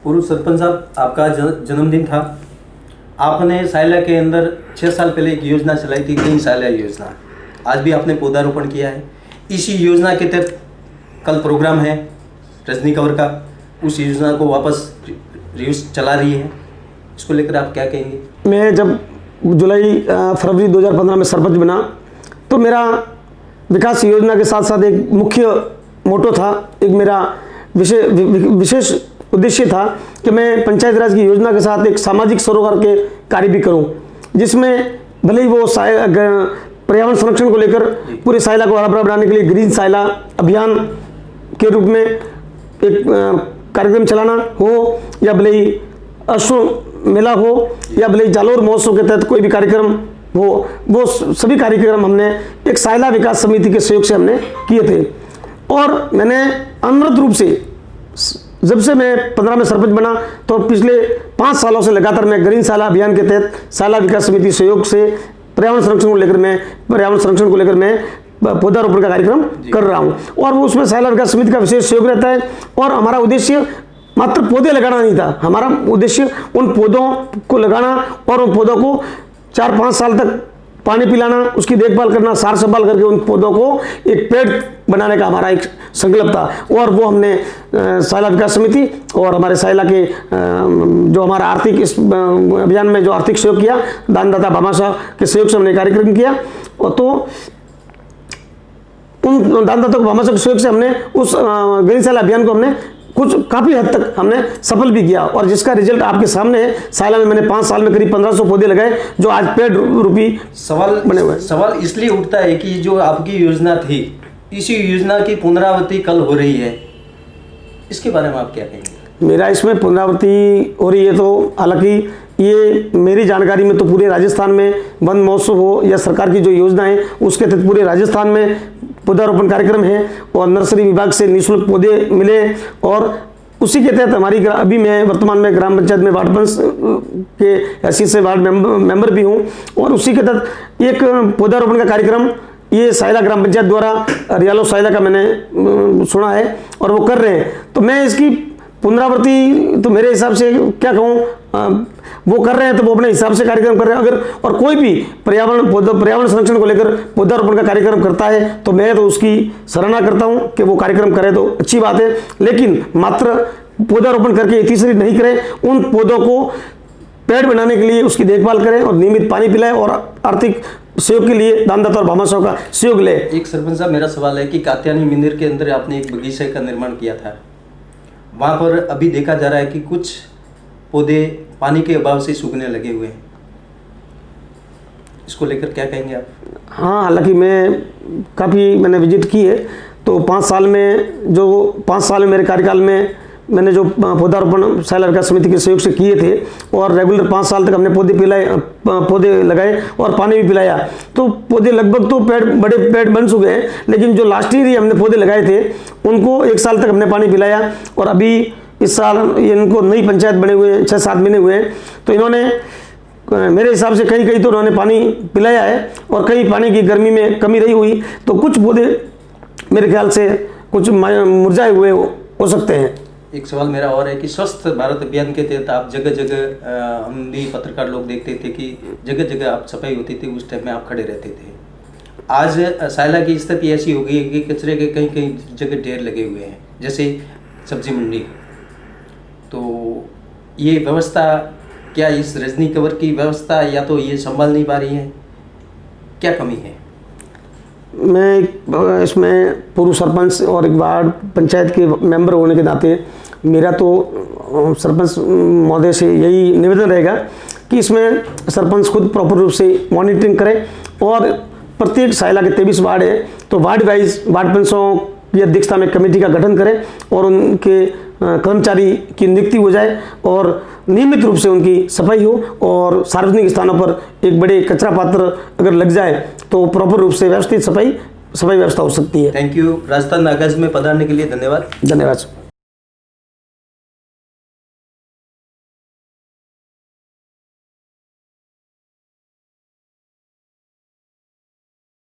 पूर्व सरपंच साहब, आपका जन्मदिन था। आपने सायला के अंदर 6 साल पहले एक योजना चलाई थी, ग्रीन सायला योजना। आज भी आपने पौधारोपण किया है। इसी योजना के तहत कल प्रोग्राम है रजनी कंवर का, उस योजना को वापस रिव्यूज चला रही है, इसको लेकर आप क्या कहेंगे? मैं जब फरवरी 2015 में सरपंच बना तो मेरा विकास योजना के साथ साथ एक मुख्य मोटो था, एक मेरा विशेष उद्देश्य था कि मैं पंचायत राज की योजना के साथ एक सामाजिक सरोकार के कार्य भी करूं, जिसमें भले ही वो पर्यावरण संरक्षण को लेकर पूरे सायला को हरा भरा बनाने के लिए ग्रीन सायला अभियान के रूप में एक कार्यक्रम चलाना हो, या भले ही अश्व मेला हो, या भले ही जालोर महोत्सव के तहत कोई भी कार्यक्रम हो, वो सभी कार्यक्रम हमने एक सायला विकास समिति के सहयोग से हमने किए थे। और मैंने अनवरत रूप से जब से मैं 15 में सरपंच बना तो पिछले 5 सालों से लगातार मैं ग्रीन सायला अभियान के तहत सायला विकास समिति सहयोग से पर्यावरण संरक्षण को लेकर मैं पौधारोपण का कार्यक्रम कर रहा हूं। और वो उसमें सायला विकास समिति का विशेष सहयोग रहता है। और हमारा उद्देश्य मात्र पौधे लगाना नहीं था, हमारा उद्देश्य उन पौधों को लगाना और उन पौधों को 4-5 साल तक पानी पिलाना, उसकी देखभाल करना, सार संभाल करके उन पौधों को एक पेड़ बनाने का हमारा एक संकल्प था। और वो हमने सायला विकास समिति और हमारे सायला के जो हमारा आर्थिक इस अभियान में जो आर्थिक सहयोग किया, दानदाता भामाशाह के सहयोग से हमने कार्यक्रम किया। और तो उन दानदाता भामाशाह के सहयोग से हमने उस ग्रीन सायला अभियान को हमने कुछ काफ़ी हद तक हमने सफल भी किया, और जिसका रिजल्ट आपके सामने है। सायला में मैंने 5 साल में करीब 1500 पौधे लगाए, जो आज पेड़ रूपी सवाल बने हुए। सवाल इसलिए उठता है कि जो आपकी योजना थी, इसी योजना की पुनरावृत्ति कल हो रही है, इसके बारे में आप क्या कहेंगे? मेरा इसमें पुनरावृत्ति हो रही है, तो हालांकि ये मेरी जानकारी में तो पूरे राजस्थान में वन महोत्सव हो या सरकार की जो योजना है उसके तहत पूरे राजस्थान में पौधारोपण कार्यक्रम है, और नर्सरी विभाग से निःशुल्क पौधे मिले। और उसी के तहत हमारी अभी मैं वर्तमान में ग्राम पंचायत में वार्ड पंच के हैसियत से वार्ड मेंबर भी हूँ, और उसी के तहत एक पौधारोपण का कार्यक्रम ये सायला ग्राम पंचायत द्वारा रियालो सायला का मैंने सुना है, और वो कर रहे हैं। तो मैं इसकी पुनरावृत्ति तो मेरे हिसाब से क्या कहूँ, वो कर रहे हैं तो वो अपने हिसाब से कार्यक्रम कर रहे हैं। अगर और कोई भी पर्यावरण संरक्षण को लेकर पौधारोपण का कार्यक्रम करता है तो मैं तो उसकी सराहना करता हूं कि वो कार्यक्रम करे तो अच्छी बात है, लेकिन मात्र पौधारोपण करके तीसरी नहीं करें। उन पौधों को पेड़ बनाने के लिए उसकी देखभाल करें और नियमित पानी पिलाएं, और आर्थिक सहयोग के लिए दानदाता और भामाशाह का सहयोग ले। एक सरपंच साहब, मेरा सवाल है कि कात्यायनी मंदिर के अंदर आपने एक बगीचे का निर्माण किया था, वहाँ पर अभी देखा जा रहा है कि कुछ पौधे पानी के अभाव से सूखने लगे हुए हैं, इसको लेकर क्या कहेंगे आप? हाँ, हालांकि मैंने विजिट की है, तो 5 साल में मेरे कार्यकाल में मैंने जो पौधारोपण सायला विकास समिति के सहयोग से किए थे, और रेगुलर 5 साल तक हमने पौधे लगाए और पानी भी पिलाया। तो पौधे लगभग तो बड़े पेड़ बन चुके हैं, लेकिन जो लास्ट ईयर ही हमने पौधे लगाए थे उनको 1 साल तक हमने पानी पिलाया। और अभी इस साल इनको नई पंचायत बने हुए हैं, 6-7 महीने हुए हैं, तो इन्होंने मेरे हिसाब से कहीं तो उन्होंने पानी पिलाया है, और कहीं पानी की गर्मी में कमी रही हुई, तो कुछ पौधे मेरे ख्याल से कुछ मुरझाए हुए हो सकते हैं। एक सवाल मेरा और है कि स्वस्थ भारत अभियान के तहत आप जगह जगह, हम भी पत्रकार लोग देखते थे कि जगह जगह आप सफाई होती थी, उस टाइम में आप खड़े रहते थे। आज सायला की स्थिति ऐसी हो गई है कि कचरे के कहीं जगह ढेर लगे हुए हैं, जैसे सब्जी मंडी। तो ये व्यवस्था क्या इस रजनी कंवर की व्यवस्था, या तो ये संभाल नहीं पा रही है, क्या कमी है? मैं इसमें पूर्व सरपंच और एक वार्ड पंचायत के मेंबर होने के नाते मेरा तो सरपंच महोदय से यही निवेदन रहेगा कि इसमें सरपंच खुद प्रॉपर रूप से मॉनिटरिंग करें, और प्रत्येक सायला के 23 वार्ड है, तो वार्ड वाइज वार्ड पंचों की अध्यक्षता में कमेटी का गठन करें, और उनके कर्मचारी की नियुक्ति हो जाए, और नियमित रूप से उनकी सफाई हो, और सार्वजनिक स्थानों पर एक बड़े कचरा पात्र अगर लग जाए तो प्रॉपर रूप से व्यवस्थित सफाई व्यवस्था हो सकती है। Thank you. राजस्थान नागाज में पधारने के लिए धन्यवाद। धन्यवाद।